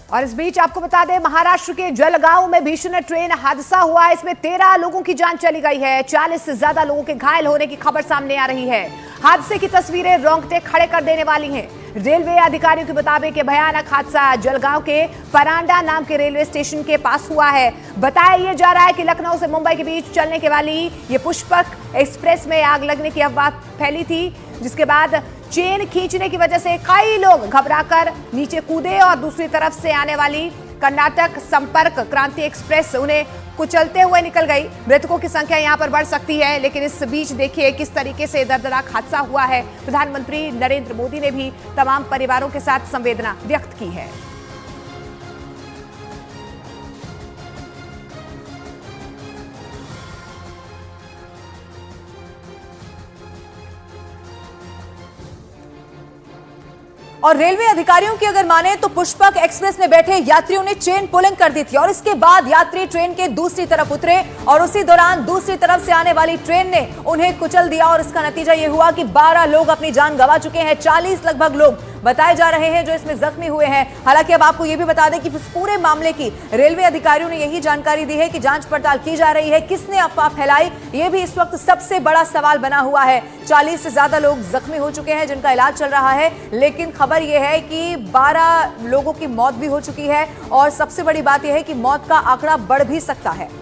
और इस बीच आपको बता दें, महाराष्ट्र के जलगांव में भीषण ट्रेन हादसा हुआ है। इसमें 13 लोगों की जान चली गई है। 40 से ज्यादा लोगों के घायल होने की खबर सामने आ रही है। हादसे की तस्वीरें रोंगटे खड़े कर देने वाली हैं। रेलवे अधिकारियों के मुताबिक ये भयानक हादसा जलगांव के परांडा नाम के रेलवे स्टेशन के पास हुआ है। बताया यह जा रहा है कि लखनऊ से मुंबई के बीच चलने के वाली ये पुष्पक एक्सप्रेस में आग लगने की अफवाह फैली थी, जिसके बाद चेन खींचने की वजह से कई लोग घबराकर नीचे कूदे और दूसरी तरफ से आने वाली कर्नाटक संपर्क क्रांति एक्सप्रेस उन्हें कुचलते हुए निकल गई। मृतकों की संख्या यहां पर बढ़ सकती है, लेकिन इस बीच देखिए किस तरीके से दर्दनाक हादसा हुआ है। प्रधानमंत्री नरेंद्र मोदी ने भी तमाम परिवारों के साथ संवेदना व्यक्त की है। और रेलवे अधिकारियों की अगर माने तो पुष्पक एक्सप्रेस में बैठे यात्रियों ने चेन पुलिंग कर दी थी और इसके बाद यात्री ट्रेन के दूसरी तरफ उतरे और उसी दौरान दूसरी तरफ से आने वाली ट्रेन ने उन्हें कुचल दिया और इसका नतीजा यह हुआ कि 12 लोग अपनी जान गंवा चुके हैं। 40 लगभग लोग बताए जा रहे हैं जो इसमें जख्मी हुए हैं। हालांकि अब आपको यह भी बता दें कि इस पूरे मामले की रेलवे अधिकारियों ने यही जानकारी दी है कि जांच पड़ताल की जा रही है। किसने अफवाह फैलाई, यह भी इस वक्त सबसे बड़ा सवाल बना हुआ है। 40 से ज्यादा लोग जख्मी हो चुके हैं जिनका इलाज चल रहा है, लेकिन खबर यह है कि 12 लोगों की मौत भी हो चुकी है और सबसे बड़ी बात यह है कि मौत का आंकड़ा बढ़ भी सकता है।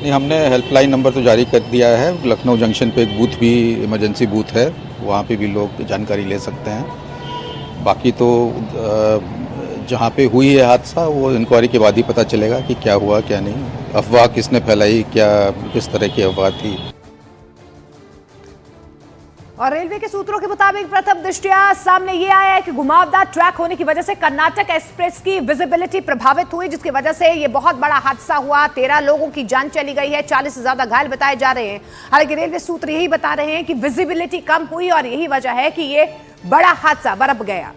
हमने हेल्पलाइन नंबर तो जारी कर दिया है। लखनऊ जंक्शन पे एक बूथ भी, इमरजेंसी बूथ है, वहाँ पे भी लोग जानकारी ले सकते हैं। बाकी तो जहाँ पे हुई है हादसा वो इंक्वायरी के बाद ही पता चलेगा कि क्या हुआ क्या नहीं, अफवाह किसने फैलाई, क्या किस तरह की अफवाह थी। और रेलवे के सूत्रों के मुताबिक प्रथम दृष्टया सामने ये आया है कि घुमावदार ट्रैक होने की वजह से कर्नाटक एक्सप्रेस की विजिबिलिटी प्रभावित हुई, जिसकी वजह से ये बहुत बड़ा हादसा हुआ। 13 लोगों की जान चली गई है, 40 से ज्यादा घायल बताए जा रहे हैं। हालांकि रेलवे सूत्र यही बता रहे हैं कि विजिबिलिटी कम हुई और यही वजह है कि ये बड़ा हादसा बरप गया।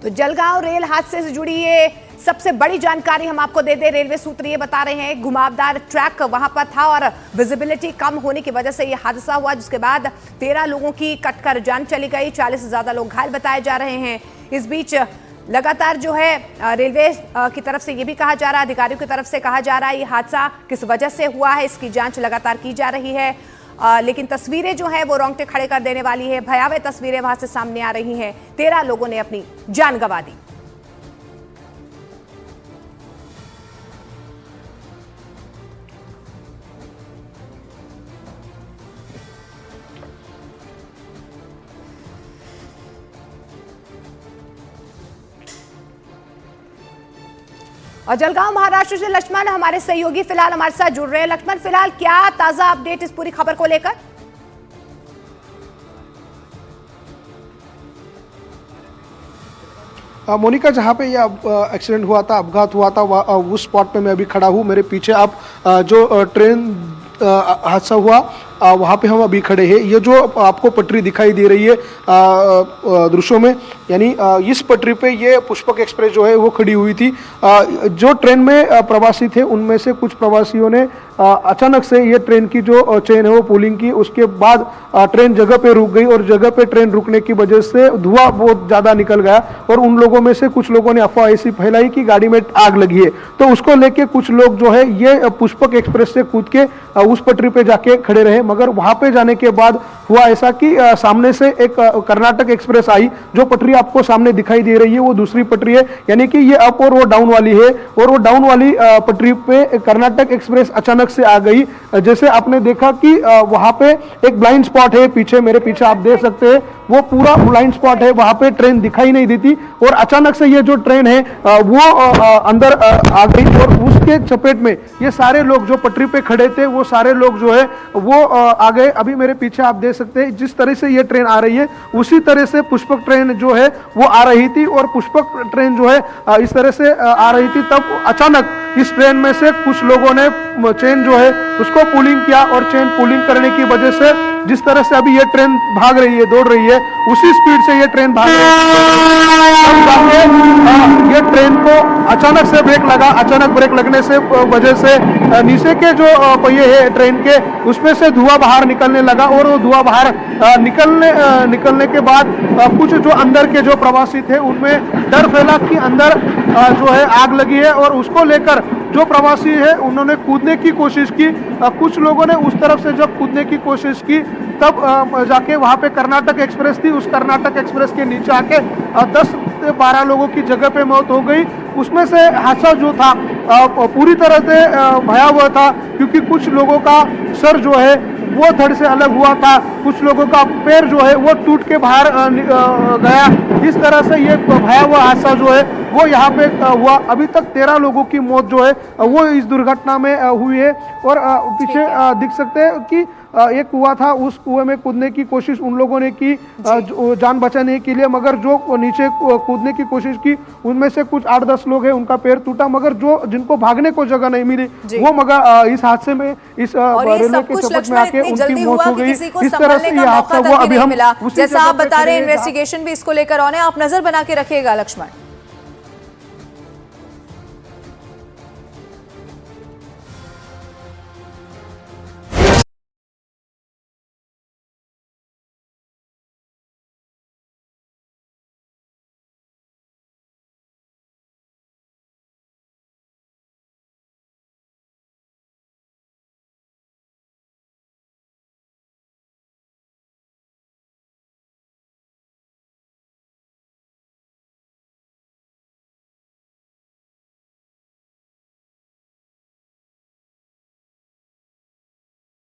तो जलगांव रेल हादसे से जुड़ी ये सबसे बड़ी जानकारी हम आपको दे दें। रेलवे सूत्र ये बता रहे हैं घुमावदार ट्रैक वहां पर था और विजिबिलिटी कम होने की वजह से यह हादसा हुआ, जिसके बाद 13 लोगों की कटकर जान चली गई। 40 से ज्यादा लोग घायल बताए जा रहे हैं। इस बीच लगातार जो है रेलवे की तरफ से यह भी कहा जा रहा है, अधिकारियों की तरफ से कहा जा रहा है, ये हादसा किस वजह से हुआ है इसकी जांच लगातार की जा रही है। लेकिन तस्वीरें जो है वो रोंगटे खड़े कर देने वाली है। भयावह तस्वीरें वहां से सामने आ रही हैं। 13 लोगों ने अपनी जान गंवा दी। और जलगांव महाराष्ट्र से लक्ष्मण हमारे सहयोगी फिलहाल हमारे साथ जुड़ रहे हैं। लक्ष्मण, फिलहाल क्या ताजा अपडेट इस पूरी खबर को लेकर? मोनिका, जहाँ पे ये एक्सीडेंट हुआ था, अपघात हुआ था, उस स्पॉट पे मैं अभी खड़ा हूँ। मेरे पीछे आप जो ट्रेन हादसा हुआ वहाँ पे हम अभी खड़े हैं। ये जो आपको पटरी दिखाई दे रही है दृश्यों में, यानी इस पटरी पे ये पुष्पक एक्सप्रेस जो है वो खड़ी हुई थी। जो ट्रेन में प्रवासी थे उनमें से कुछ प्रवासियों ने अचानक से ये ट्रेन की जो चेन है वो पुलिंग की। उसके बाद ट्रेन जगह पे रुक गई और जगह पे ट्रेन रुकने की वजह से धुआं बहुत ज़्यादा निकल गया और उन लोगों में से कुछ लोगों ने अफवाह ऐसी फैलाई कि गाड़ी में आग लगी है। तो उसको लेके कुछ लोग जो है ये पुष्पक एक्सप्रेस से कूद के उस पटरी पे जाके खड़े रहे, मगर वहां पे जाने के बाद हुआ ऐसा कि सामने से एक कर्नाटक एक्सप्रेस आई। जो पटरी आपको सामने दिखाई दे रही है वो दूसरी पटरी है, यानी कि ये अप और वो डाउन वाली है। और वो डाउन वाली पटरी पे कर्नाटक एक्सप्रेस अचानक से आ गई। जैसे आपने देखा कि वहां पे एक ब्लाइंड स्पॉट है, पीछे मेरे पीछे आप देख सकते हैं, वो पूरा ब्लाइंड स्पॉट है, वहां पे ट्रेन दिखाई नहीं देती और अचानक से ये जो ट्रेन है वो अंदर आ गई और उसके चपेट में ये सारे लोग जो पटरी पे खड़े थे वो सारे लोग जो है वो आ गए। अभी मेरे पीछे आप देख सकते हैं जिस तरह से ये ट्रेन आ रही है उसी तरह से पुष्पक ट्रेन जो है वो आ रही थी और पुष्पक ट्रेन जो है इस तरह से आ रही थी। तब अचानक इस ट्रेन में से कुछ लोगों ने चेन जो है उसको पुलिंग किया और चेन पुलिंग करने की वजह से जिस तरह से अभी ये ट्रेन भाग रही है, दौड़ रही है, उसी स्पीड से ये ट्रेन भाग रही है। तब जाके ये ट्रेन को अचानक से ब्रेक लगा। अचानक ब्रेक लगने से वजह से नीचे के जो पहिए है ट्रेन के, उसमें से धुआं बाहर निकलने लगा और वो धुआं बाहर निकलने के बाद कुछ जो अंदर के जो प्रवासी थे उनमें डर फैला कि अंदर जो है आग लगी है, और उसको लेकर जो प्रवासी है उन्होंने कूदने की कोशिश की। कुछ लोगों ने उस तरफ से जब कूदने की कोशिश की तब जाके वहाँ पे कर्नाटक एक्सप्रेस थी, उस कर्नाटक एक्सप्रेस के नीचे आके 10 से 12 लोगों की जगह पे मौत हो गई। उसमें से हादसा जो था पूरी तरह से भयावह था, क्योंकि कुछ लोगों का सर जो है वो धड़ से अलग हुआ था, कुछ लोगों का पैर जो है वो टूट के बाहर गया। इस तरह से ये भयावह हादसा जो है वो यहाँ पे हुआ। अभी तक 13 लोगों की मौत जो है वो इस दुर्घटना में हुई है। और पीछे दिख सकते हैं कि एक कुआं था, उस कुएं में कूदने की कोशिश उन लोगों ने की जान बचाने के लिए, मगर जो नीचे कूदने की कोशिश की उनमें से कुछ 8-10 लोग हैं उनका पैर टूटा, मगर जो जिनको भागने को जगह नहीं मिली वो मगर इस हादसे में इस रेलवे के चपेट में आके उनकी मौत हो गई। इस तरह से ये हादसा हुआ। अभी हम जैसा आप बता रहे हैं इन्वेस्टिगेशन भी इसको लेकर ऑन है, आप नजर बना के रखिएगा लक्ष्मण।